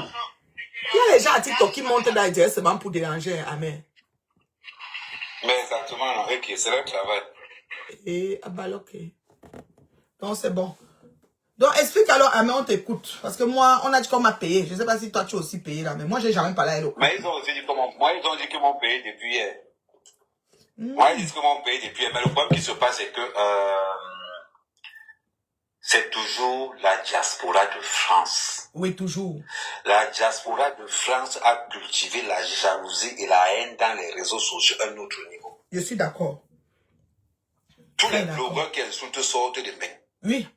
tout. Il y a les gens à TikTok qui montent dans directement pour déranger. Amen. Mais exactement, avec c'est leur travail. Et ah bah ok. Donc c'est bon. Donc explique alors, Amen, on t'écoute. Parce que moi, on a dit qu'on m'a payé. Je ne sais pas si toi tu as aussi payé là, mais moi j'ai jamais parlé à elle. Mais ils ont aussi dit comment. Moi, ils ont dit qu'ils m'ont payé depuis hier. Moi, ils disent qu'ils m'ont payé depuis hier. Mais le problème qui se passe, c'est que c'est toujours la diaspora de France. Oui, toujours. La diaspora de France a cultivé la jalousie et la haine dans les réseaux sociaux à un autre niveau. Je suis d'accord. Tous les blogueurs qui insultent sortent de main. Oui.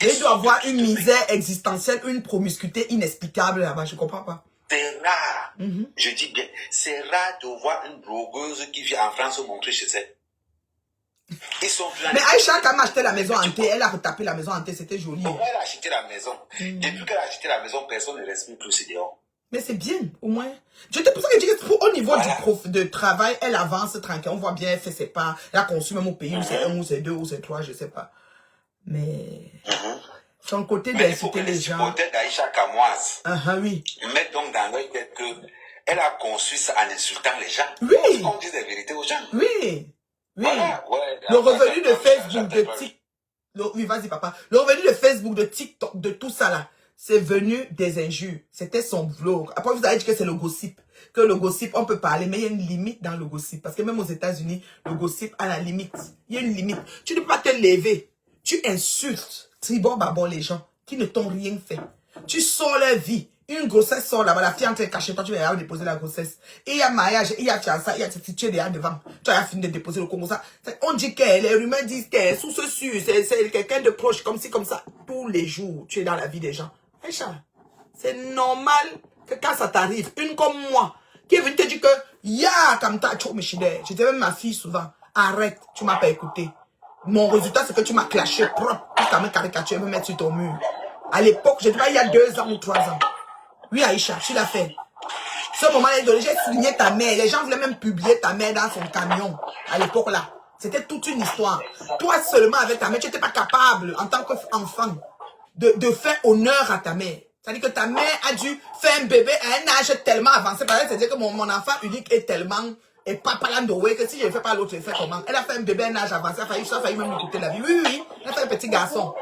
Et il doit avoir une misère existentielle, une promiscuité inexplicable là-bas, je comprends pas. C'est rare. Je dis bien, c'est rare de voir une blogueuse qui vient en France se montrer chez elle. Ils sont pleins. Mais Aïcha, quand elle a acheté la maison hantée, elle a retapé la maison hantée, c'était joli. Pourquoi elle a acheté la maison? Depuis qu'elle a acheté la maison, personne ne respire plus dehors. Mais c'est bien, au moins. Je te pour ça que je dis que au niveau du prof de travail, elle avance tranquille. On voit bien, elle fait ses pas. Elle a conçu même au pays où c'est 1 ou c'est 2 ou c'est 3, je sais pas. Mais son côté d'insulter les gens. Peut-être d'Aïcha Kamoise. Oui. Mettre donc dans l'œil qu'elle a conçu ça en insultant les gens. Oui. On dit la vérité aux gens. Oui. Oui. Voilà, ouais, le revenu de Facebook, de TikTok. Oui, vas-y, papa. Le revenu de Facebook, de TikTok, de tout ça là, c'est venu des injures. C'était son vlog. Après, vous avez dit que c'est le gossip. Que le gossip, on peut parler, mais il y a une limite dans le gossip. Parce que même aux États-Unis, le gossip a la limite. Il y a une limite. Tu ne peux pas te lever. Tu insultes, tribord babord les gens qui ne t'ont rien fait. Tu sors leur vie. Une grossesse sort là-bas, la fille est en train de cacher, toi tu vas déposer la grossesse. Et il y a mariage, il y a ça, il y a cette tu es derrière devant. Tu as fini de déposer le Congo ça. On dit qu'elle, les rumeurs disent qu'elle, sous ce su, c'est quelqu'un de proche, comme ci, comme ça. Tous les jours, tu es dans la vie des gens. Aïcha, c'est normal que quand ça t'arrive, une comme moi, qui est venue te dire que, ya, comme ta, je dis même ma fille souvent, arrête, tu m'as pas écouté. Mon résultat, c'est que tu m'as clashé propre, jusqu'à me caricaturer, me mettre sur ton mur. À l'époque, je dis pas, il y a 2 ans ou 3 ans. Oui, Aïcha, tu l'as fait. Ce moment-là, j'ai souligné ta mère. Les gens voulaient même publier ta mère dans son camion. À l'époque là. C'était toute une histoire. Toi seulement avec ta mère, tu n'étais pas capable, en tant qu'enfant, de faire honneur à ta mère. C'est-à-dire que ta mère a dû faire un bébé à un âge tellement avancé. C'est-à-dire que mon enfant unique est tellement... Et pas parlant de ouais, que si je ne fais pas l'autre, je fais comment? Elle a fait un bébé à un âge avancé. Ça a failli même lui coûter la vie. Oui, oui. Elle a fait un petit garçon.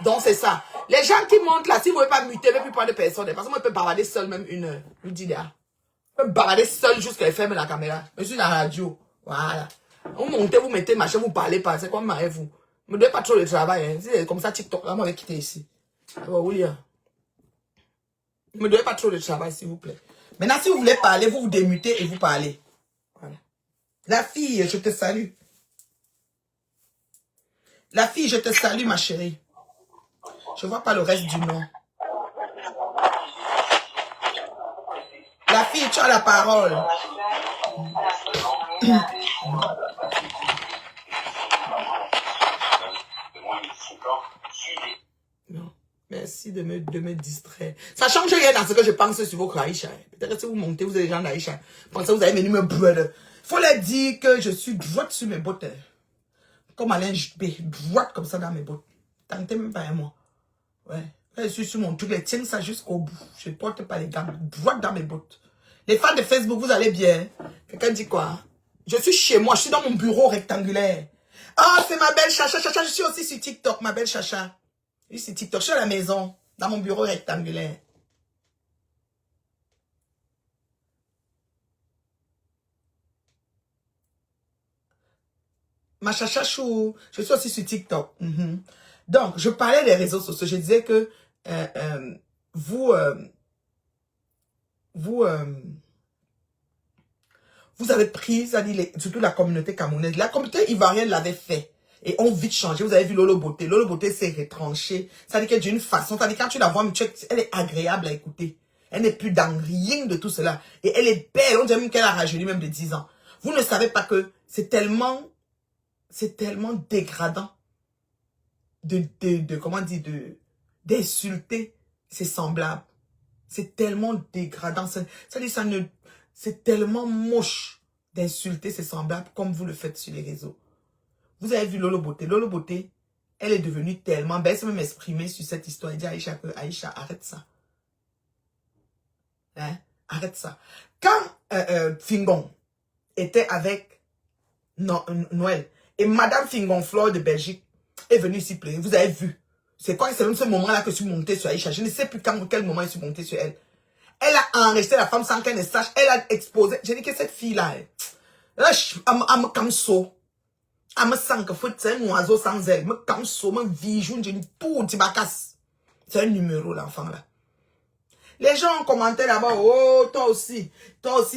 Donc, c'est ça. Les gens qui montent là, si vous ne pouvez pas muter, même plus prendre de personnes, parce que moi, je peux bavarder seul même 1 heure. Je vous dis là. Je peux bavarder seul jusqu'à fermer la caméra. Je suis dans la radio. Voilà. Vous montez, vous mettez machin, vous parlez pas. C'est comme vous. Ne me donnez pas trop de travail. Hein. Si c'est comme ça, TikTok, là, moi, je vais quitter ici. Oui. Ne me donnez pas trop de travail, s'il vous plaît. Maintenant, si vous voulez parler, vous vous démutez et vous parlez. Voilà. La fille, je te salue. La fille, je te salue, ma chérie. Je vois pas le reste du nom. La fille, tu as la parole. Non. Merci de me distraire. Ça change rien dans ce que je pense sur vos Aïcha. Peut-être que si vous montez, vous êtes des gens d'Aïcha. Pensez que vous avez venu me brûler. Faut leur dire que je suis droite sur mes bottes. Comme Alain Juppé. Droite comme ça dans mes bottes. Tentez même pas à moi. Ouais. Je suis sur mon truc, je tiens ça jusqu'au bout. Je ne porte pas les gammes, droite dans mes bottes. Les fans de Facebook, vous allez bien. Quelqu'un dit quoi? Je suis chez moi, je suis dans mon bureau rectangulaire. Oh, c'est ma belle Chacha. Chacha, je suis aussi sur TikTok, ma belle Chacha. Je suis sur TikTok, je suis à la maison, dans mon bureau rectangulaire. Ma Chacha chou, je suis aussi sur TikTok. Donc, je parlais des réseaux sociaux. Je disais que vous avez pris, c'est-à-dire surtout la communauté camerounaise. La communauté ivoirienne l'avait fait. Et ont vite changé. Vous avez vu Lolo Beauté. Lolo Beauté s'est retranchée. C'est-à-dire que d'une façon, c'est-à-dire quand tu la vois, elle est agréable à écouter. Elle n'est plus dans rien de tout cela. Et elle est belle. On dirait même qu'elle a rajeuni même de 10 ans. Vous ne savez pas que c'est tellement dégradant comment dire, d'insulter ses semblables. C'est tellement dégradant. C'est tellement moche d'insulter ses semblables comme vous le faites sur les réseaux. Vous avez vu Lolo Beauté. Lolo Beauté, elle est devenue tellement belle. Elle s'est même exprimée sur cette histoire. Elle dit à Aïcha, Aïcha, arrête ça. Hein? Arrête ça. Quand Fingon était avec Noël, et Madame Fingon Flore de Belgique est venue ici pleurer, vous avez vu. C'est quoi? C'est même ce moment-là que je suis montée sur Aïcha. Je ne sais plus quel moment je suis montée sur elle. Elle a enregistré la femme sans qu'elle ne sache. Elle a exposé. J'ai dit que cette fille-là, elle me camso. Elle me sent que c'est un oiseau sans aile. Me camso, me vijoune, j'ai tout, tu casse. C'est un numéro, l'enfant là. Les gens ont commenté là-bas, oh, toi aussi,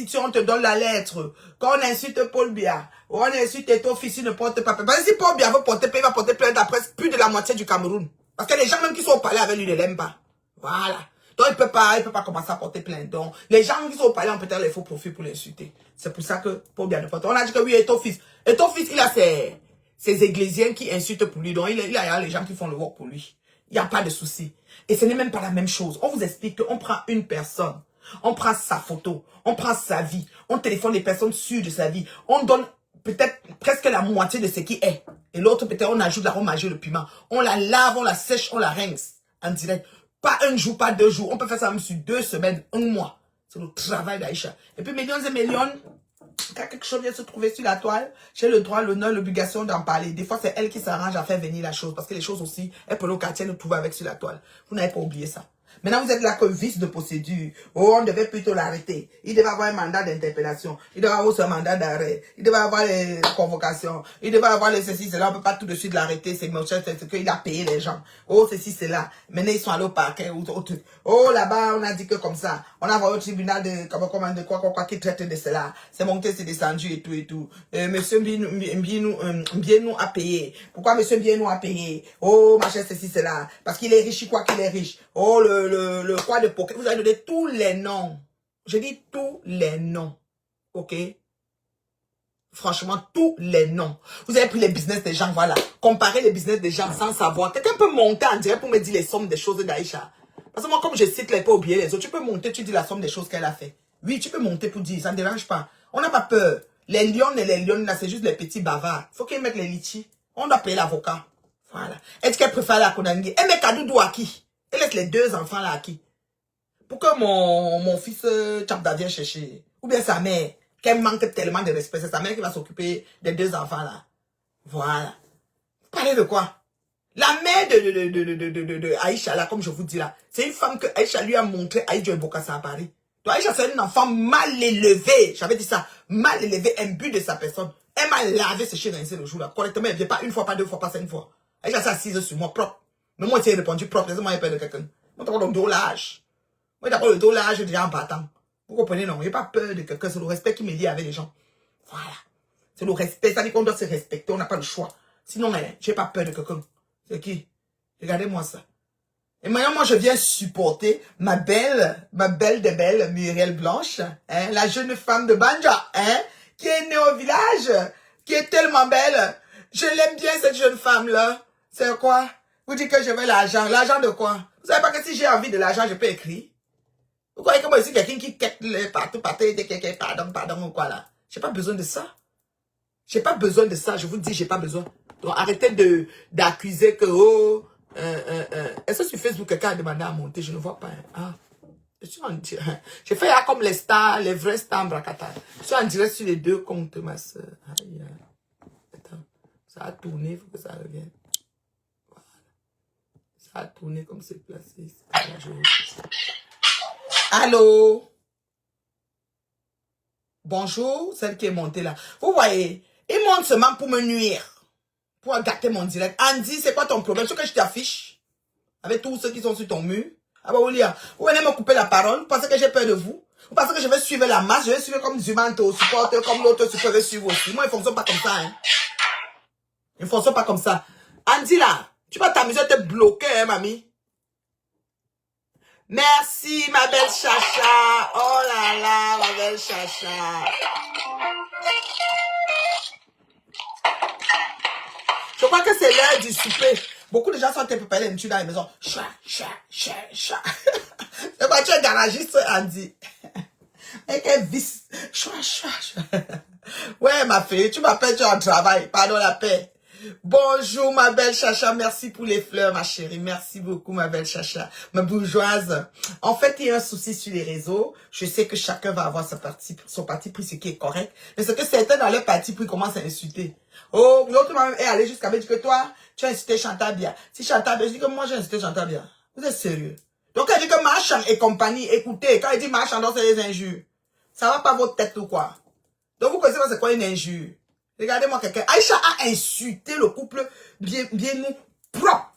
tu, on te donne la lettre. Quand on insulte Paul Biya, on insulte ton fils, il ne porte pas plainte. Parce que si Paul Biya veut porter plainte, il va porter plainte après plus de la moitié du Cameroun. Parce que les gens même qui sont au palais avec lui ne l'aiment pas. Voilà. Donc il peut pas commencer à porter plainte. Donc les gens qui sont au palais ont peut-être les faux profils pour l'insulter. C'est pour ça que Paul Biya ne porte. On a dit que oui, et ton fils, il a ses églisiens qui insultent pour lui. Donc il y a les gens qui font le work pour lui. Il n'y a pas de souci. Et ce n'est même pas la même chose. On vous explique qu'on prend une personne, on prend sa photo, on prend sa vie, on téléphone les personnes sûres de sa vie, on donne peut-être presque la moitié de ce qui est. Et l'autre, peut-être, on ajoute l'arôme magique, le piment. On la lave, on la sèche, on la rince en direct. Pas un jour, pas 2 jours. On peut faire ça même sur 2 semaines, 1 mois. C'est le travail d'Aïcha. Et puis, millions et millions, quand quelque chose vient se trouver sur la toile, j'ai le droit, l'honneur, l'obligation d'en parler. Des fois, c'est elle qui s'arrange à faire venir la chose. Parce que les choses aussi, elles peuvent au quartier nous trouver avec sur la toile. Vous n'avez pas oublié ça. Maintenant, vous êtes là comme vice de procédure. Oh, on devait plutôt l'arrêter. Il devait avoir un mandat d'interpellation. Il devait avoir aussi un mandat d'arrêt. Il devait avoir les convocations. Il devait avoir les ceci, cela. On ne peut pas tout de suite l'arrêter. C'est mon chef, c'est qu'il a payé les gens. Oh, ceci, cela. Maintenant, ils sont allés au parquet. Oh, là-bas, on a dit que comme ça. On a envoyé au tribunal de quoi qui traite de cela. C'est monté, c'est descendu et tout et tout. Monsieur Mbienou a payé. Pourquoi monsieur Mbienou a payé? Oh, machin, ceci, cela. Parce qu'il est riche, quoi qu'il est riche. Oh, le roi de poker. Vous avez donné tous les noms. Je dis tous les noms. Ok? Franchement, tous les noms. Vous avez pris les business des gens, voilà. Comparez les business des gens sans savoir. Quelqu'un peut monter en direct pour me dire les sommes des choses d'Aïcha. Parce que moi, comme je cite, les pas oublier les autres, tu peux monter, tu dis la somme des choses qu'elle a fait. Oui, tu peux monter pour dire, ça ne dérange pas. On n'a pas peur. Les lions et les lionnes, là, c'est juste les petits bavards. Faut qu'ils mettent les litchis. On doit payer l'avocat. Voilà. Est-ce qu'elle préfère la Konangi? Elle met Kadoudou à qui? Elle laisse les 2 enfants là à qui? Pour que mon fils Tchabda vienne chercher. Ou bien sa mère, qu'elle manque tellement de respect. C'est sa mère qui va s'occuper des 2 enfants là. Voilà. Vous parlez de quoi? La mère de Aïcha là, comme je vous dis là, c'est une femme que Aïcha lui a montré Aïdjo Bokassa à Paris. Donc Aïcha c'est un enfant mal élevé. J'avais dit ça. Mal élevé, imbu de sa personne. Elle m'a lavé ce chien le jour là. Correctement, elle ne vient pas 1 fois, pas 2 fois, pas 5 fois. Aïcha s'est assise sur moi propre. Mais moi, j'ai répondu propre. Laissez-moi un peu de quelqu'un. Moi, d'abord le dolage. Moi, d'abord le dolage déjà en partant. Vous comprenez, non? Il n'y a pas peur de quelqu'un. C'est le respect qui me lie avec les gens. Voilà. C'est le respect. Ça dit qu'on doit se respecter. On n'a pas le choix. Sinon, j'ai pas peur de quelqu'un. C'est qui? Regardez-moi ça. Et maintenant, moi, je viens supporter ma belle de belle Muriel Blanche, hein, la jeune femme de Banja, hein, qui est née au village, qui est tellement belle. Je l'aime bien, cette jeune femme-là. C'est quoi? Vous dites que je veux l'argent. L'argent de quoi? Vous savez pas que si j'ai envie de l'argent, je peux écrire. Vous croyez que moi, ici, quelqu'un qui quête partout, pardon, ou quoi, là? J'ai pas besoin de ça. J'ai pas besoin de ça. Je vous dis, j'ai pas besoin. Donc, arrêtez d'accuser que, oh, est-ce que sur Facebook, quelqu'un a demandé à monter? Je ne vois pas. Ah, je suis en direct. J'ai fait là comme les stars, les vrais stars en Bracata. Je suis en direct sur les 2 comptes, ma soeur. Aïe, attends, ça a tourné, il faut que ça revienne. Voilà. Ça a tourné comme c'est placé. Allô? Bonjour, celle qui est montée là. Vous voyez, il monte seulement pour me nuire. Pour gâter mon direct. Andy, c'est quoi ton problème? Ce que je t'affiche avec tous ceux qui sont sur ton mur. Ah bah Olia, vous venez me couper la parole. Vous pensez que j'ai peur de vous? Vous pensez que je vais suivre la masse? Je vais suivre comme Zumanto, supporter, comme l'autre supporter suivre aussi. Moi, ils ne fonctionnent pas comme ça. Hein. Ils ne fonctionnent pas comme ça. Andy là, tu vas t'amuser à te bloquer, hein, mamie? Merci, ma belle chacha. Oh là là, ma belle chacha. Je crois que c'est l'heure du souper. Beaucoup de gens sont préparés dans la maison. Chat. C'est quoi, tu es garagiste, Andy? Et quel vice. Chat. Ouais, ma fille, tu m'appelles, tu es en travail. Pardon, la paix. Bonjour, ma belle Chacha. Merci pour les fleurs, ma chérie. Merci beaucoup, ma belle Chacha. Ma bourgeoise. En fait, il y a un souci sur les réseaux. Je sais que chacun va avoir son parti pris, ce qui est correct. Mais ce que certains dans leur parti pris commencent à insulter. Oh, l'autre est allé jusqu'à me dire que toi, tu as insulté Chantal Bia. Si Chantal Bia, je dis que moi, j'ai insulté Chantal Bia. Vous êtes sérieux? Donc, elle dit que Marchand et compagnie, écoutez, quand elle dit Marchand, c'est des injures. Ça va pas votre tête ou quoi? Donc, vous connaissez pas c'est quoi une injure? Regardez-moi quelqu'un. Aïcha a insulté le couple bien propre.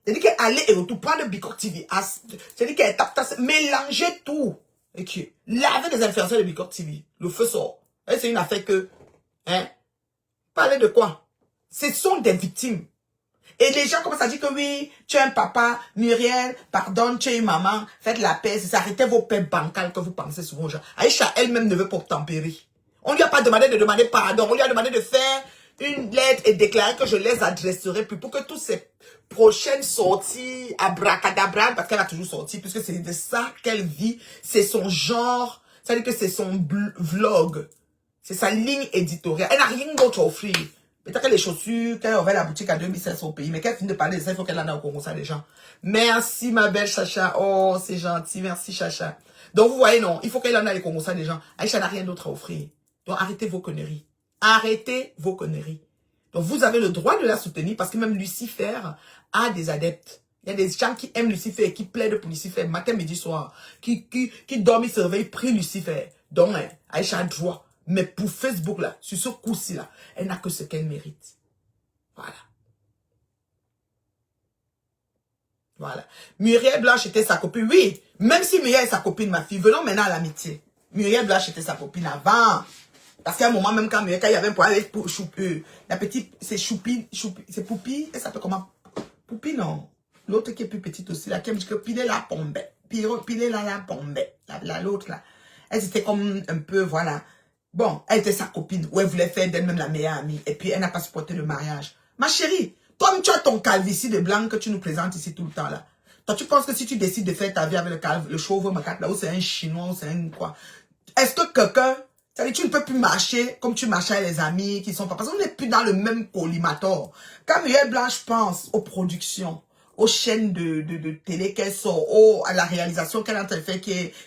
C'est-à-dire qu'elle allait et retour, prendre le Bicoc TV. C'est-à-dire qu'elle tape, mélanger tout. Et qui laver des influenceurs de Bicoc TV. Le feu sort. C'est une affaire que, hein? Parler de quoi? Ce sont des victimes. Et les gens commencent à dire que oui, tu es un papa, Muriel, pardonne, tu es une maman, faites la paix, c'est arrêtez vos paix bancales que vous pensez souvent aux gens. Aïcha elle-même ne veut pas tempérer. On lui a pas demandé de demander pardon, on lui a demandé de faire une lettre et déclarer que je les adresserai plus pour que toutes ces prochaines sorties abracadabra, parce qu'elle a toujours sorti, puisque c'est de ça qu'elle vit, c'est son genre, c'est-à-dire que c'est son vlog, c'est sa ligne éditoriale, elle n'a rien d'autre à offrir. Peut-être que les chaussures, qu'elle aurait la boutique à 2500 au pays, mais qu'elle finit de parler de ça, il faut qu'elle en ait au Congo, ça, les gens. Merci, ma belle Chacha. Oh, c'est gentil. Merci, Chacha. Donc, vous voyez, non, il faut qu'elle en ait au Congo, ça, les gens. Aïcha n'a rien d'autre à offrir. Donc, arrêtez vos conneries. Arrêtez vos conneries. Donc, vous avez le droit de la soutenir parce que même Lucifer a des adeptes. Il y a des gens qui aiment Lucifer et qui plaident pour Lucifer matin, midi, soir. Qui dorment, ils se réveillent, prient Lucifer. Donc, Aïcha a droit. Mais pour Facebook, là, sur ce coup-ci, là, elle n'a que ce qu'elle mérite. Voilà. Voilà. Muriel Blanche était sa copine. Oui, même si Muriel est sa copine, ma fille, venons maintenant à l'amitié. Muriel Blanche était sa copine avant. Parce qu'à un moment, même quand Muriel, quand il y avait un problème avec la petite, c'est Choupi, c'est Poupi, elle s'appelle comment? Poupi, non. L'autre qui est plus petite aussi, là, qui me dit que Pile la pombe. Pile la pombe. L'autre, là. Elle était comme un peu, voilà. Bon, elle était sa copine, où elle voulait faire d'elle-même la meilleure amie. Et puis, elle n'a pas supporté le mariage. Ma chérie, toi, tu as ton calvitie de blanc que tu nous présentes ici tout le temps, là. Toi, tu penses que si tu décides de faire ta vie avec le chauve macaque, là, où c'est un chinois, ou c'est un quoi. Est-ce que quelqu'un, c'est-à-dire, tu ne peux plus marcher comme tu marchais avec les amis qui sont pas, parce qu'on n'est plus dans le même collimateur. Quand Muriel Blanche pense aux productions, aux chaînes de télé qu'elle sort, à la réalisation qu'elle a en train de faire,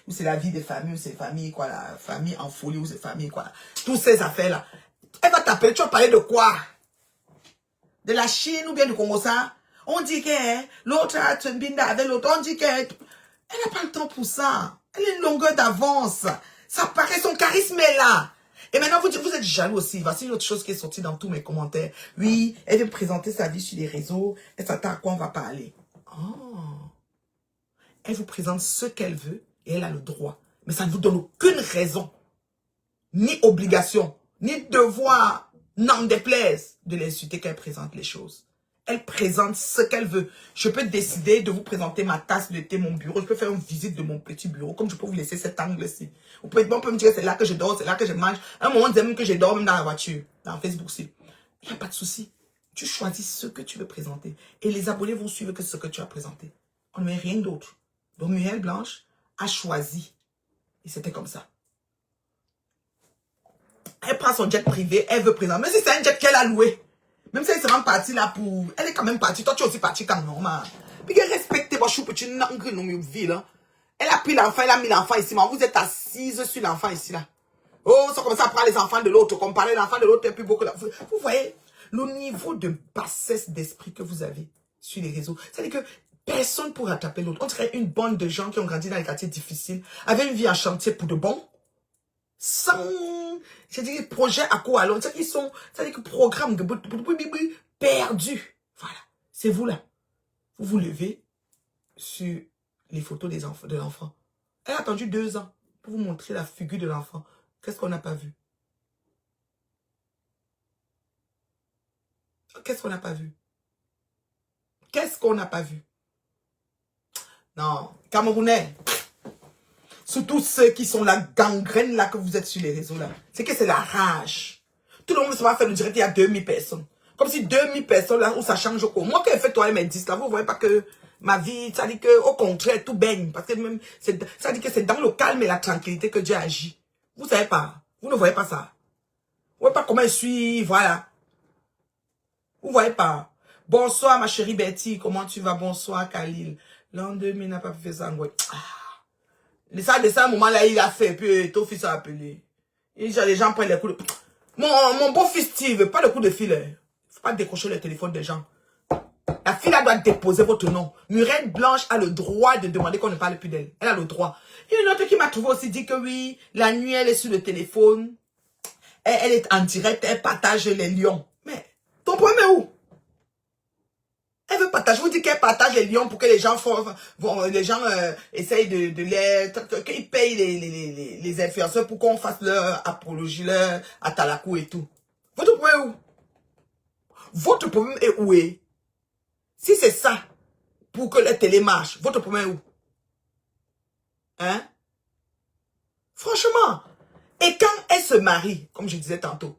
où c'est la vie des familles, où c'est famille, quoi, la famille en folie, où c'est famille, quoi. Toutes ces affaires-là. Elle va t'appeler, tu vas parler de quoi? De la Chine ou bien du Congo, ça? On dit que l'autre a Tsumbinda avec l'autre, on dit qu'elle n'a pas le temps pour ça. Elle a une longueur d'avance. Ça paraît, son charisme est là. Et maintenant, vous êtes jaloux aussi. Voici une autre chose qui est sortie dans tous mes commentaires. Oui, elle veut présenter sa vie sur les réseaux. Elle s'attend à quoi on va parler. Oh. Elle vous présente ce qu'elle veut et elle a le droit. Mais ça ne vous donne aucune raison, ni obligation, ni devoir, n'en déplaise, de l'insulter qu'elle présente les choses. Elle présente ce qu'elle veut. Je peux décider de vous présenter ma tasse de thé, mon bureau. Je peux faire une visite de mon petit bureau, comme je peux vous laisser cet angle-ci. On peut me dire que c'est là que je dors, c'est là que je mange. À un moment, on dit même que je dors même dans la voiture, dans Facebook aussi. Il n'y a pas de souci. Tu choisis ce que tu veux présenter. Et les abonnés vont suivre que ce que tu as présenté. On ne met rien d'autre. Donc, Muriel Blanche a choisi. Et c'était comme ça. Elle prend son jet privé, elle veut présenter. Mais si c'est un jet qu'elle a loué, même si elle se rend partie là pour... Elle est quand même partie. Toi, tu es aussi partie quand normal. Puis qu'elle respecte moi, je suis petit, là. Elle a pris l'enfant, elle a mis l'enfant ici. Mais vous êtes assise sur l'enfant ici, là. Oh, ça commence à prendre les enfants de l'autre, comparer l'enfant de l'autre et plus beaucoup. Là. Vous voyez le niveau de bassesse d'esprit que vous avez sur les réseaux. C'est-à-dire que personne ne pourra taper l'autre. On dirait une bande de gens qui ont grandi dans les quartiers difficiles, avec une vie en chantier pour de bon, sans, c'est-à-dire, projet à quoi alors. C'est-à-dire qu'ils sont, c'est-à-dire que programme perdu. Voilà. C'est vous là. Vous vous levez sur les photos des enfants, de l'enfant. Elle a attendu 2 ans pour vous montrer la figure de l'enfant. Qu'est-ce qu'on n'a pas vu? Qu'est-ce qu'on n'a pas vu? Qu'est-ce qu'on n'a pas vu? Non, Camerounais, surtout ceux qui sont la gangrène là que vous êtes sur les réseaux là, c'est que c'est la rage. Tout le monde se va faire le direct, il y a 2000 personnes. Comme si 2000 personnes là où ça change au cours. Moi qui ai fait toi et mes 10 là, vous voyez pas que ma vie, ça dit que au contraire, tout baigne. Parce que même, ça dit que c'est dans le calme et la tranquillité que Dieu agit. Vous savez pas. Vous ne voyez pas ça. Vous ne voyez pas comment je suis, voilà. Vous voyez pas? Bonsoir, ma chérie Betty. Comment tu vas? Bonsoir, Khalil. L'an 2000 n'a pas fait ça. Ça, de ça, un moment-là, il a fait. Puis, ton fils a appelé. Et les gens prennent les coups de... Mon beau-fils Steve, pas de coup de fil. Il faut pas décrocher le téléphone des gens. La fille, elle doit déposer votre nom. Muriel Blanche a le droit de demander qu'on ne parle plus d'elle. Elle a le droit. Il y a une autre qui m'a trouvé aussi dit que oui, la nuit, elle est sur le téléphone. Elle est en direct, elle partage les lions. Mais, ton problème est où? Elle veut partager. Je vous dis qu'elle partage les lions pour que les gens essayent de les... qu'ils payent les influenceurs pour qu'on fasse leur apologie, leur atalakou et tout. Votre problème est où? Votre problème est où? Si c'est ça, pour que la télé marche, votre problème est où? Hein? Franchement. Et quand elle se marie, comme je disais tantôt,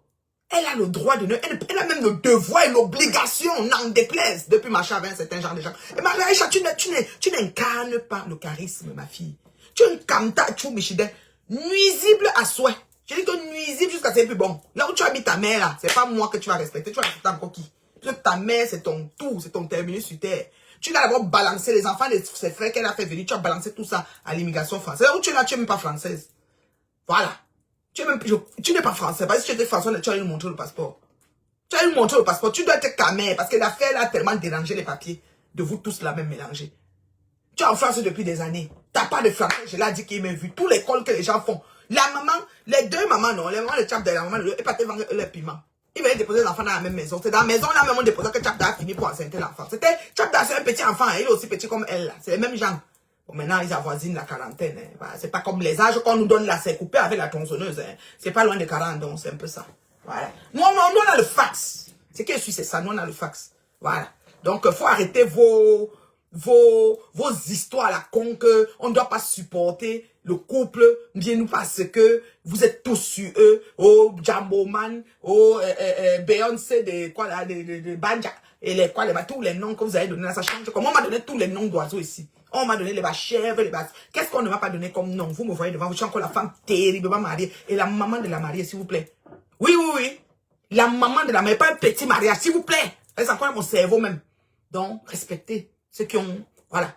elle a le droit de... Elle a même le devoir et l'obligation, n'en déplaise, depuis machin avec un certain genre de gens. Et Marie-Aïcha, tu n'incarnes pas le charisme, ma fille. Tu incarnes nuisible à souhait. Je dis que nuisible jusqu'à ce que c'est plus bon. Là où tu habites ta mère, là, c'est pas moi que tu vas respecter. Tu vas respecter encore qui? Parce que ta mère, c'est ton tout, c'est ton terminus sur terre. Tu vas d'abord balancer les enfants de ses frères qu'elle a fait venir. Tu as balancé tout ça à l'immigration française. Là où tu es là, tu n'es même pas française. Voilà. Tu n'es pas français. Parce que si tu étais français, tu as eu montré le passeport. Tu as eu montré le passeport. Tu dois être camé. Parce que l'affaire a tellement dérangé les papiers. De vous tous là même mélangés. Tu es en France depuis des années. Tu n'as pas de français. Je l'ai dit qu'il m'a vu. Tous les calls que les gens font. La maman, les deux mamans, non. Les mamans de Tchapda et la maman de l'autre. Et pas te vendre le piment. Ils venaient déposer l'enfant dans la même maison. C'est dans la maison là même on déposait que Tchapda a fini pour enceinte l'enfant. C'était Tchapda, c'est un petit enfant. Il est aussi petit comme elle là. C'est les mêmes gens. Bon, maintenant, ils avoisinent la quarantaine. Hein. Voilà, c'est pas comme les âges qu'on nous donne là, c'est coupé avec la tronçonneuse. Hein. C'est pas loin de 40, donc c'est un peu ça. Voilà. Nous, on a le fax. C'est que je suis, c'est ça. Nous, on a le fax. Voilà. Donc, il faut arrêter vos histoires là, con que on ne doit pas supporter le couple, bien nous parce que vous êtes tous sur eux. Oh, Jambo Man, oh, Beyoncé, de Banja, et tous les noms que vous avez donnés là, ça change. Comme on m'a donné tous les noms d'oiseaux ici. On m'a donné les chèvres, les basses. Qu'est-ce qu'on ne m'a pas donné comme nom? Vous me voyez devant vous, je suis encore la femme terriblement mariée. Et la maman de la mariée, s'il vous plaît. Oui, oui, oui. La maman de la mariée, pas un petit mariage, s'il vous plaît. C'est encore mon cerveau même. Donc, respectez ceux qui ont... Voilà.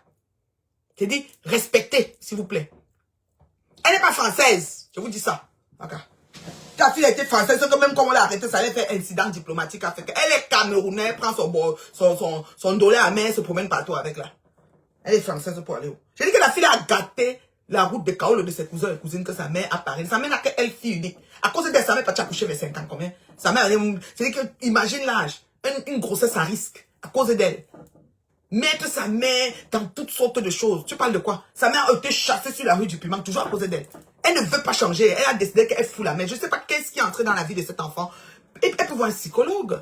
J'ai dit, respectez, s'il vous plaît. Elle n'est pas française. Je vous dis ça. Okay. Ta fille a été française, c'est que même quand on l'a arrêtée, ça allait faire incident diplomatique avec elle. Elle est camerounaise, elle prend son dollar à main, elle se promène partout avec là. Elle est française pour aller où? J'ai dit que la fille a gâté la route de Kaolo de ses cousins et cousines que sa mère a parlé. Sa mère n'a qu'elle fille unique. À cause de sa mère, pas accouché vers 5 ans combien? Sa mère, c'est que, imagine l'âge. Une grossesse à risque. À cause d'elle. Mettre sa mère dans toutes sortes de choses. Tu parles de quoi? Sa mère a été chassée sur la rue du Piment, toujours à cause d'elle. Elle ne veut pas changer. Elle a décidé qu'elle fout la mère. Je ne sais pas qu'est-ce qui est entré dans la vie de cet enfant. Elle peut voir un psychologue.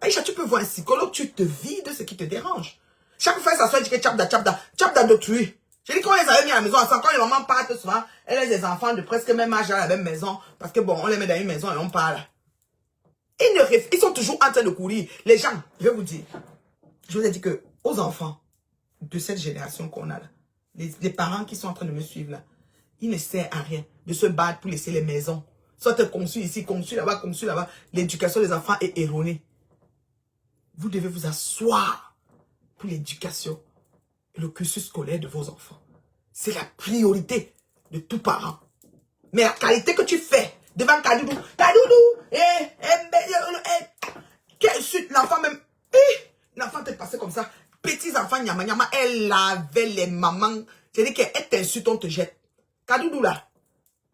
Aïcha, tu peux voir un psychologue, tu te vides ce qui te dérange. Chaque fois, ça soit dit que Tchapda d'autrui. J'ai dit qu'on les avait mis à la maison ensemble. Quand les mamans partent souvent, elles ont des enfants de presque même âge à la même maison. Parce que bon, on les met dans une maison et on parle. Ils sont toujours en train de courir. Les gens, je vais vous dire. Je vous ai dit que aux enfants de cette génération qu'on a là, les parents qui sont en train de me suivre là, il ne sert à rien de se battre pour laisser les maisons. Soit conçu ici, conçu là-bas, conçu là-bas. L'éducation des enfants est erronée. Vous devez vous asseoir pour l'éducation et le cursus scolaire de vos enfants. C'est la priorité de tout parent. Mais la qualité que tu fais devant Kadoudou, quelle suite, l'enfant même, l'enfant t'est passé comme ça, petits enfants, nyama, nyama, elle avait les mamans, c'est-à-dire qu'elle t'insulte, on te jette. Kadoudou là,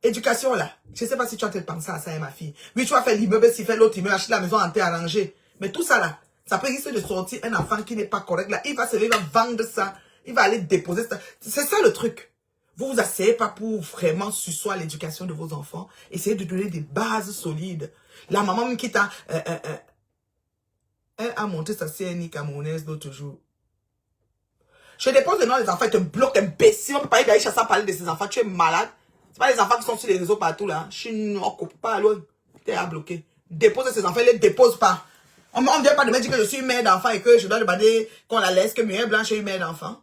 éducation là, je ne sais pas si tu as peut-être pensé à ça, hein, ma fille. Oui, tu vas faire l'immeuble, si fait l'autre immeuble, acheter la maison en terre arrangée. Mais tout ça là, ça peut risquer de sortir un enfant qui n'est pas correct là. Il va vendre ça. Il va aller déposer ça. C'est ça le truc. Vous vous asseyez pas pour vraiment sursoir l'éducation de vos enfants. Essayez de donner des bases solides. La maman même qui t'a... elle a monté sa CNI camerounaise l'autre jour. Je dépose le nom des enfants, ils te bloquent, imbécile. On peut pas aller chasser à parler de ces enfants. Tu es malade. C'est pas les enfants qui sont sur les réseaux partout là. Je suis non, pas loin. Tu es à bloquer. Dépose ces enfants, ils les déposent pas. On ne vient pas de me dire que je suis une mère d'enfant et que je dois demander qu'on la laisse, que Muriel Blanche est une mère d'enfant.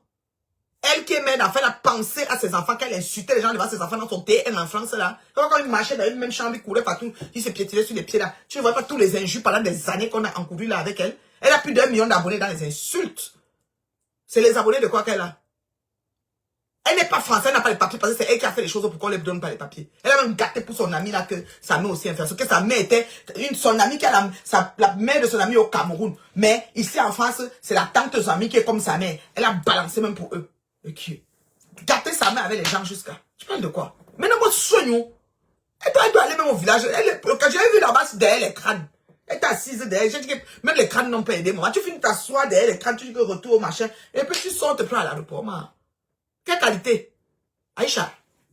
Elle qui est mère d'enfant, elle a pensé à ses enfants, qu'elle insultait les gens devant ses enfants dans son TN en France là. Quand il marchait dans une même chambre, il courait partout, il se piétinait sur les pieds là. Tu ne vois pas tous les injures pendant des années qu'on a encouru là avec elle. Elle a plus d'1 million d'abonnés dans les insultes. C'est les abonnés de quoi qu'elle a? Elle n'est pas française, elle n'a pas les papiers parce que c'est elle qui a fait les choses pour qu'on ne lui donne pas les papiers. Elle a même gâté pour son amie là que sa mère aussi influence. Que sa mère était son amie qui a la mère de son amie au Cameroun. Mais ici en France, c'est la tante de son amie qui est comme sa mère. Elle a balancé même pour eux. Et qui gâter sa mère avec les gens jusqu'à. Tu parles de quoi? Maintenant, moi, soignons. Elle doit aller même au village. Quand j'ai vu là-bas, c'est derrière les crânes. Elle est assise derrière. J'ai dit que même les crânes n'ont pas aidé. Moi, tu finis t'asseoir derrière les crânes, tu dis que retour au machin. Et puis tu sors, te prends à l'aéroport. Quelle qualité? Aïcha,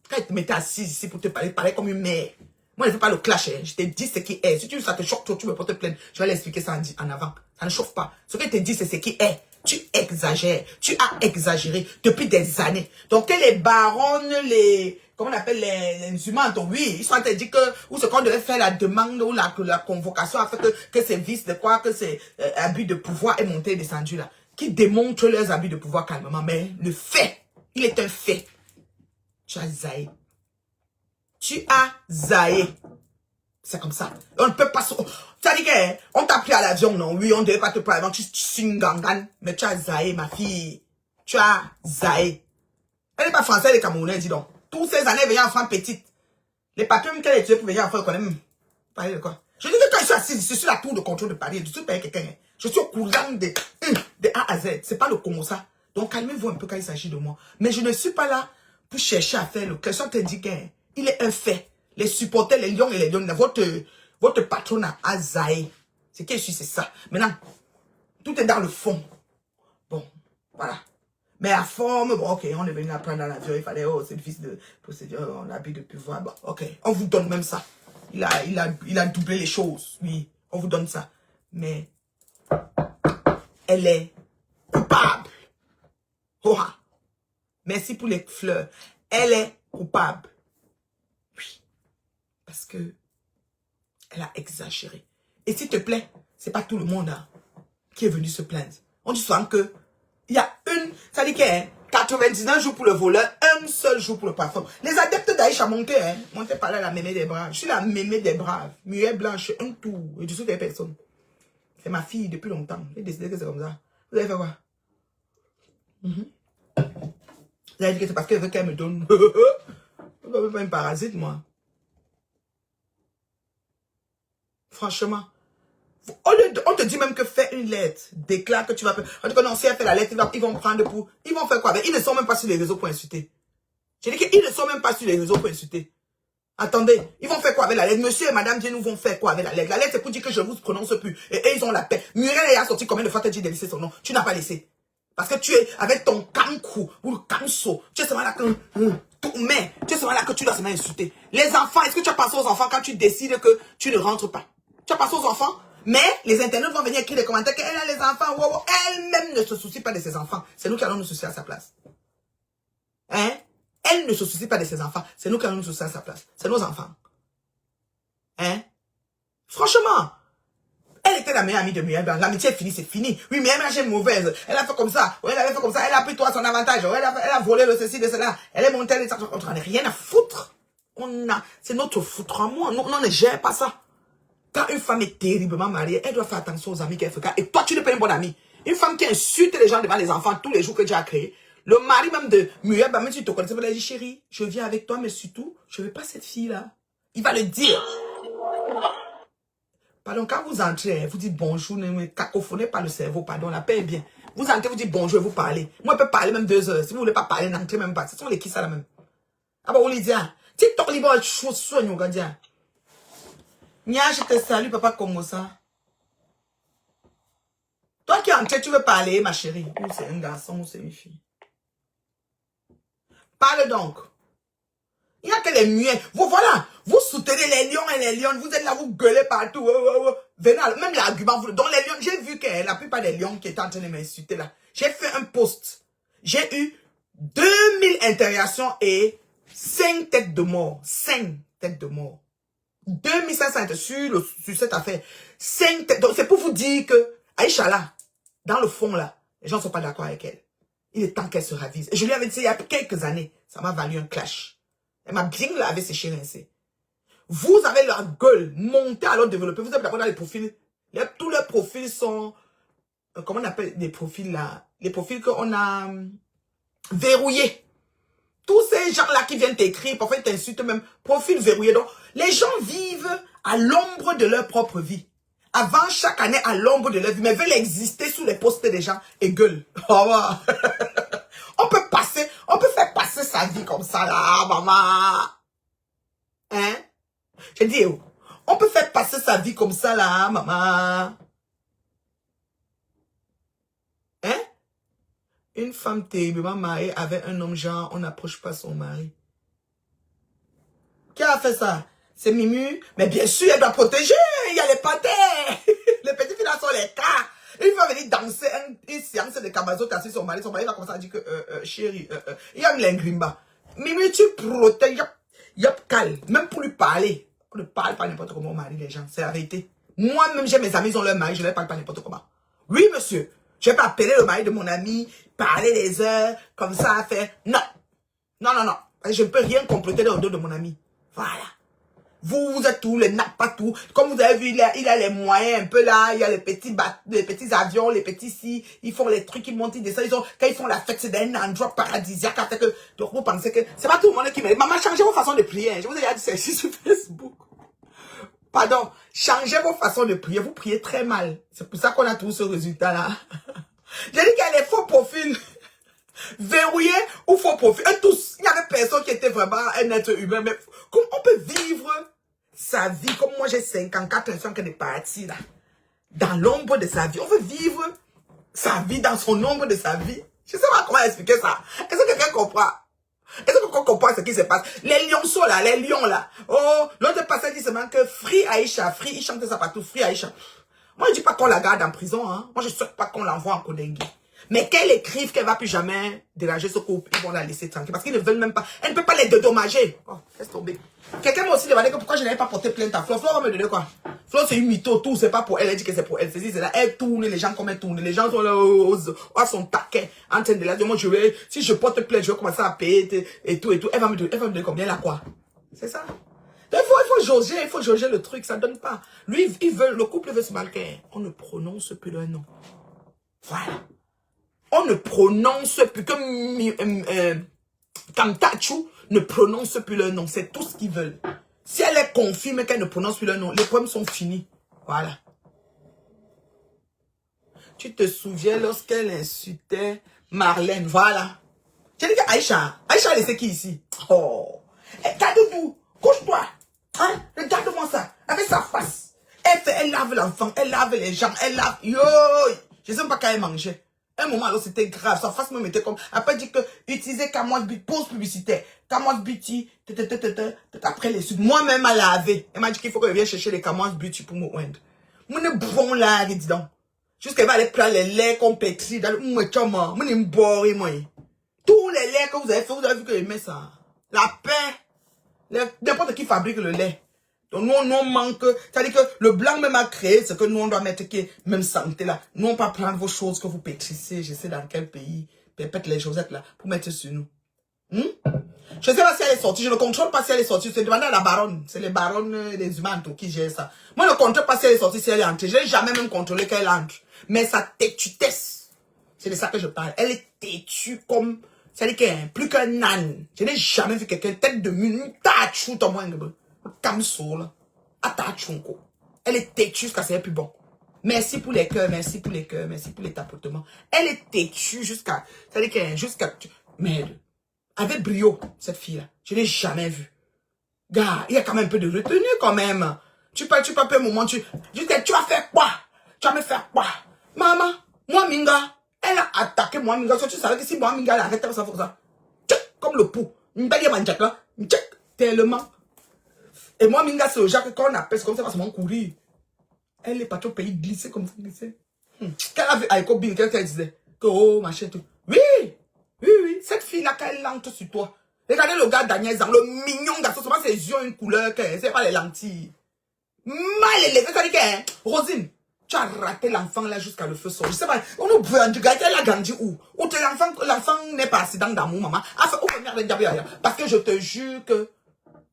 quand elle te mettait assise ici pour te parler comme une mère. Moi, je ne fais pas le clash. Hein. Je t'ai dit ce qui est. Si ça te choque, toi, tu me portes plainte. Je vais l'expliquer ça en avant. Ça ne chauffe pas. Ce que je te dis, c'est ce qui est. Tu exagères. Tu as exagéré depuis des années. Donc, que les baronnes, comment on appelle les humains, oui, ils sont en train de dire que, ou ce qu'on devait faire la demande, ou la convocation, afin que ces vices de quoi, que ces abus de pouvoir est monté et descendu là. Qui démontrent leurs abus de pouvoir calmement. Mais le fait, il est un fait. Tu as zaï. Tu as zaï. C'est comme ça. On ne peut pas... Tu as dit qu'on t'a pris à l'avion, non? Oui, on ne devait pas te prendre avant. Tu singangan. Mais tu as zaï, ma fille. Tu as zaï. Elle n'est pas française, elle est camerounaise, dis donc. Tous ces années, elle venait en France petite. Les papiers même qu'elle a tués pour venir en France, quand même. Parler de quoi? Je dis que quand je suis assise, je suis la tour de contrôle de Paris. Je suis pas quelqu'un. Je suis au courant de A à Z. C'est pas le Congo, ça. Donc, calmez-vous un peu quand il s'agit de moi. Mais je ne suis pas là pour chercher à faire le question t'indiquer. Il est un fait. Les supporters, les lions et les lions, votre patron a zaï. C'est qui je suis, c'est ça. Maintenant, tout est dans le fond. Bon, voilà. Mais à forme, bon, ok, on est venu apprendre dans l'avion, il fallait, oh, c'est le fils de procédure, on a habit de pouvoir, bon, ok, on vous donne même ça. Il a doublé les choses, oui, on vous donne ça. Mais, elle est coupable. Oh, merci pour les fleurs. Elle est coupable. Oui. Parce que elle a exagéré. Et s'il te plaît, c'est pas tout le monde hein, qui est venu se plaindre. On dit souvent que il y a ça dit qu'il y a 99 jours pour le voleur, un seul jour pour le parfum. Les adeptes d'Aïcha montaient, hein, montaient par là la mémé des braves. Je suis la mémé des braves. Muet blanche, un tour. Et je suis des personnes. C'est ma fille depuis longtemps. J'ai décidé que c'est comme ça. Vous avez fait quoi? Vous avez dit que c'est parce qu'elle veut qu'elle me donne. Je ne veux pas un parasite, moi. Franchement. On te dit même que fais une lettre. Déclare que tu vas faire. On dit que non, si elle fait la lettre, ils vont prendre pour. Ils vont faire quoi avec? Ils ne sont même pas sur les réseaux pour insulter. J'ai dit qu'ils ne sont même pas sur les réseaux pour insulter. Attendez, ils vont faire quoi avec la lettre? Monsieur et madame Dieu, nous vont faire quoi avec la lettre? La lettre, c'est pour dire que je vous prononce plus. Et ils ont la paix. Muriel a sorti combien de fois t'as dit de laisser son nom? Tu n'as pas laissé. Parce que tu es avec ton kankou ou le kanso. Tu es seulement là que. Mais tu es seulement là que tu dois seulement insulter. Les enfants, est-ce que tu as pensé aux enfants quand tu décides que tu ne rentres pas? Tu as pensé aux enfants? Mais les internautes vont venir écrire des commentaires qu'elle a les enfants. Wow, wow. Elle-même ne se soucie pas de ses enfants. C'est nous qui allons nous soucier à sa place. Hein? Elle ne se soucie pas de ses enfants. C'est nous qui allons nous soucier à sa place. C'est nos enfants. Hein? Franchement. Elle était la meilleure amie de Muriel Blanc. L'amitié est finie, c'est fini. Oui, mais elle m'a acheté mauvaise. Elle a fait comme ça. Oui, elle avait fait comme ça. Elle a pris toi son avantage. Elle a volé le ceci, de cela. Elle est montée, elle on n'en a rien à foutre. C'est notre foutre-moi. Nous, on ne gère pas ça. Quand une femme est terriblement mariée, elle doit faire attention aux amis qu'elle fréquente. Et toi, tu n'es pas une bonne amie. Une femme qui insulte les gens devant les enfants tous les jours que Dieu a créé. Le mari même de Muriel, même si tu te connais, il va dire, chérie, je viens avec toi, mais surtout, je ne veux pas cette fille-là. Il va le dire. Pardon, quand vous entrez, vous dites bonjour, ne me cacophonez pas le cerveau, pardon, la paix est bien. Vous entrez, vous dites bonjour et vous parlez. Moi, je peux parler même 2 heures. Si vous ne voulez pas parler, n'entrez même pas. Ce sont les qui ça là même. Ah bah, on les dit, TikTok libre, chose soigne, on va dire. Nia, je te salue, papa, comme ça. Toi qui es entré, tu veux parler, ma chérie. Ou c'est un garçon, ou c'est une fille. Parle donc. Il n'y a que les muets. Vous, voilà. Vous soutenez les lions et les lions. Vous êtes là, vous gueulez partout. Venez, même l'argument. Donc les lions, j'ai vu que la plupart des lions qui étaient en train de m'insulter là. J'ai fait un post. J'ai eu 2000 interactions et 5 têtes de mort. 5 têtes de mort. 2500 sur cette affaire. 5 têtes. Donc c'est pour vous dire que Aïcha là, dans le fond là, les gens ne sont pas d'accord avec elle. Il est temps qu'elle se ravise. Et je lui avais dit il y a quelques années, ça m'a valu un clash. Elle m'a bien lavé ses rincés. Vous avez leur gueule montée à l'autre développé. Vous avez d'abord dans les profils. Tous leurs profils sont comment on appelle les profils là? Les profils qu'on a verrouillés. Tous ces gens-là qui viennent t'écrire, parfois ils t'insultent même, profil verrouillé. Donc, les gens vivent à l'ombre de leur propre vie. Avant chaque année, à l'ombre de leur vie, mais veulent exister sous les postes des gens et gueulent. Oh, on peut faire passer sa vie comme ça là, maman. Hein? J'ai dit, oh, on peut faire passer sa vie comme ça là, maman. Hein? Une femme terriblement mariée avec un homme genre, on n'approche pas son mari. Qui a fait ça? C'est Mimu. Mais bien sûr, elle doit protéger. Il y a les patins. Les petits filles là sont les cas. Il va venir danser une séance de Kabazo, assis son mari. Son mari va commencer à dire que, chérie, il y a l'ingrimba. Mimu, tu protèges. Yop, calme. Même pour lui parler. On ne parle pas n'importe comment au mari, les gens. C'est la vérité. Moi-même, j'ai mes amis, ils ont leur mari. Je ne leur parle pas n'importe comment. Oui, monsieur. Je ne vais pas appeler le mari de mon ami, parler des heures, comme ça, faire. Non. Non, non, non. Je ne peux rien comploter dans le dos de mon ami. Voilà. Vous êtes tous les nappes, pas tout. Comme vous avez vu, il a les moyens un peu là. Il y a les petits avions, les petits si. Ils font les trucs, ils montent, ils descendent. Quand ils font la fête, c'est dans un endroit paradisiaque. Donc vous pensez que c'est pas tout le monde qui m'aide. Maman, changez vos façons de prier. Je vous ai déjà dit ça ici sur Facebook. Pardon. Changez vos façons de prier. Vous priez très mal. C'est pour ça qu'on a tout ce résultat-là. J'ai dit qu'il y a des faux profils. Verrouillés ou faux profils. Et tous, il y avait personne qui était vraiment un être humain. Mais comme on peut vivre sa vie, comme moi j'ai 54 ans qui est parti là, dans l'ombre de sa vie. On veut vivre sa vie dans son ombre de sa vie. Je ne sais pas comment expliquer ça. Est-ce que quelqu'un comprend? Est-ce que quelqu'un comprend ce qui se passe? Les lionceaux là, les lions là. Oh, l'autre passage dit seulement que Free Aïcha, Free, il chante ça partout, Free Aïcha. Moi je dis pas qu'on la garde en prison, hein. Moi je souhaite pas qu'on l'envoie en Kodengui. Mais qu'elle écrive qu'elle va plus jamais déranger ce couple, ils vont la laisser tranquille. Parce qu'ils ne veulent même pas. Elle ne peut pas les dédommager. Oh, laisse tomber. Quelqu'un m'a aussi demandé que pourquoi je n'avais pas porté plainte à Flo. Flo va me donner quoi? Flo c'est une mytho, tout, c'est pas pour elle. Elle dit que c'est pour elle. C'est là, elle tourne, les gens comme elle tourne. Les gens sont là, sont taquets. En train de la dire, moi je vais, si je porte plainte, je vais commencer à payer et tout. Elle va me donner combien là quoi? C'est ça. Donc, il faut jauger le truc, ça donne pas. Lui, le couple veut se marquer. On ne prononce plus leur nom. Voilà. On ne prononce plus que Kamtachu ne prononce plus leur nom. C'est tout ce qu'ils veulent. Si elle est confirme qu'elle ne prononce plus leur nom, les problèmes sont finis. Voilà. Tu te souviens lorsqu'elle insultait Marlène. Voilà. J'ai dit que Aïcha a laissé qui ici? Oh. Regarde-vous. Couche-toi. Hein? Regarde-moi ça. Avec sa face. Elle lave l'enfant. Elle lave les gens. Elle lave. Yo. Je ne sais pas quand elle mangeait. Un moment, alors, c'était grave. Sa face me mettait comme... Après, dit que utiliser Camoise Beauty, pause publicitaire. Camoise Beauty, après les suites. Moi-même, à laver. Elle m'a dit qu'il faut que je vienne chercher les Camoise Beauty pour me rendre. Mon bon là, dis donc. Jusqu'à va aller prendre les laits qu'on pétrit dans le tous les laits que vous avez fait, vous avez vu que je mets ça. La paix. N'importe qui fabrique le lait. Donc nous, on manque, c'est-à-dire que le blanc même a créé, c'est que nous, on doit mettre qui est même santé là. Nous, on pas prendre vos choses que vous pétrissez, je sais dans quel pays, pépette les chaussettes là, pour mettre sur nous. Je sais pas si elle est sortie, je ne contrôle pas si elle est sortie, c'est demandé à la baronne, c'est les baronnes des humains qui gèrent ça. Moi, je ne contrôle pas si elle est sortie, si elle est entrée, je n'ai jamais même contrôlé qu'elle entre. Mais sa têtutesse, c'est de ça que je parle, elle est têtue comme, c'est-à-dire qu'elle est plus qu'un âne. Je n'ai jamais vu quelqu'un, tête de mule, tachou, ton moins, comme ça, là. Elle est têtue jusqu'à ce qu'elle est plus bon. Merci pour les cœurs, merci pour les cœurs, merci pour les tapotements. Elle est têtue jusqu'à... C'est-à-dire qu'elle jusqu'à... Merde. Avec brio, cette fille-là. Je ne l'ai jamais vue. Gars, il y a quand même un peu de retenue quand même. Tu peux un moment, tu vas faire quoi? Tu vas me faire quoi? Maman, moi Minga, elle a attaqué moi Minga. Tu savais que si moi Minga, elle arrêtait ça, faut ça. Comme le pou. Tellement. Et moi, Minga, c'est le Jacques, quand on appelle, c'est comme ça, parce qu'on courir. Elle est partie au pays glisser comme ça, glisser. Qu'elle a vu Aiko Bin, qu'elle disait que, oh, machin, tout. Oui, cette fille-là, quand elle lente sur toi. Regardez le gars Daniel Zang, le mignon garçon, seulement ses yeux ont une couleur, c'est pas les lentilles. Mal élevé, ça dit que, Rosine, tu as raté l'enfant là jusqu'à le feu sort. Je sais pas, on nous veut du gars, elle a grandi où? Où l'enfant n'est pas accident d'amour, maman. Enfin, où parce que je te jure que,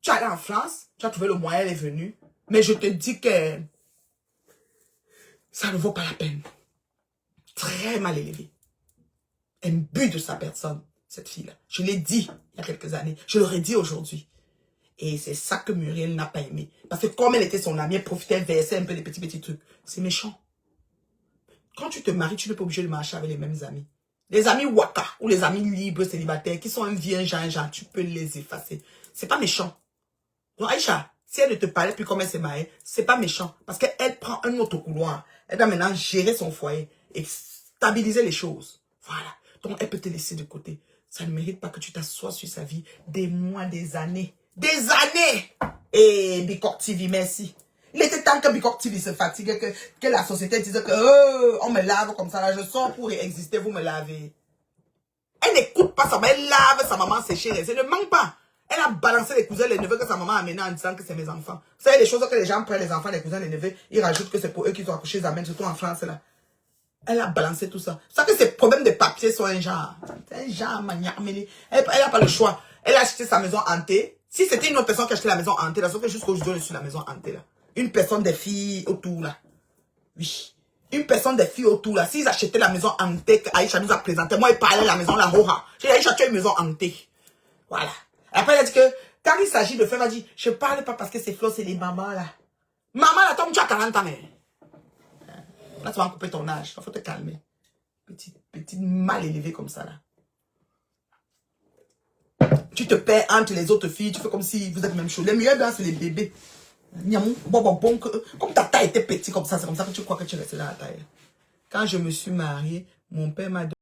tu es allé en France, tu as trouvé le moyen, elle est venue. Mais je te dis que ça ne vaut pas la peine. très mal élevée. Elle but de sa personne, cette fille-là. Je l'ai dit il y a quelques années. Je l'aurais dit aujourd'hui. Et c'est ça que Muriel n'a pas aimé. Parce que comme elle était son amie, elle profitait, elle versait un peu des petits trucs. C'est méchant. Quand tu te maries, tu n'es pas obligé de marcher avec les mêmes amis. Les amis waka ou les amis libres, célibataires, qui sont un vieux genre, tu peux les effacer. C'est pas méchant. Donc Aïcha, si elle ne te parlait plus comme elle s'est mariée, c'est pas méchant. Parce qu'elle prend un autre couloir. Elle doit maintenant gérer son foyer et stabiliser les choses. Voilà. Donc elle peut te laisser de côté. Ça ne mérite pas que tu t'assoies sur sa vie des mois, des années. Des années! Et Bicor TV, merci. Il était temps que Bicor TV se fatigue, que la société disait que on me lave comme ça, là, je sors pour exister, vous me lavez. Elle n'écoute pas sa maman, elle lave sa maman séchée, elle ne manque pas. Elle a balancé les cousins, les neveux que sa maman a amené en disant que c'est mes enfants. Vous savez, les choses que les gens prennent, les enfants, les cousins, les neveux, ils rajoutent que c'est pour eux qu'ils ont accouché, ils amènent, surtout en France, là. Elle a balancé tout ça. Ça que ces problèmes de papier sont un genre. C'est un genre maniameli. Elle n'a pas le choix. Elle a acheté sa maison hantée. Si c'était une autre personne qui a acheté la maison hantée, là, sauf que jusqu'aujourd'hui, je suis la maison hantée, là. Une personne des filles autour, là. Oui. Une personne des filles autour, là. S'ils achetaient la maison hantée que Aïcha nous a présentée, moi, il parlait de la maison, la Roha. J'ai dit, Aïcha, tu as une maison hantée. Voilà. Après, elle a dit que, quand il s'agit de faire, elle a dit, je parle pas parce que c'est Flo, c'est les mamans, là. Maman, là, toi, tu as 40 ans, mais. Là, tu vas en couper ton âge. Il faut te calmer. Petite mal élevée comme ça, là. Tu te perds entre les autres filles. Tu fais comme si vous êtes même chaud. Les meilleurs gars, c'est les bébés. Comme ta taille était petite comme ça, c'est comme ça que tu crois que tu restes dans la taille. Quand je me suis mariée, mon père m'a donné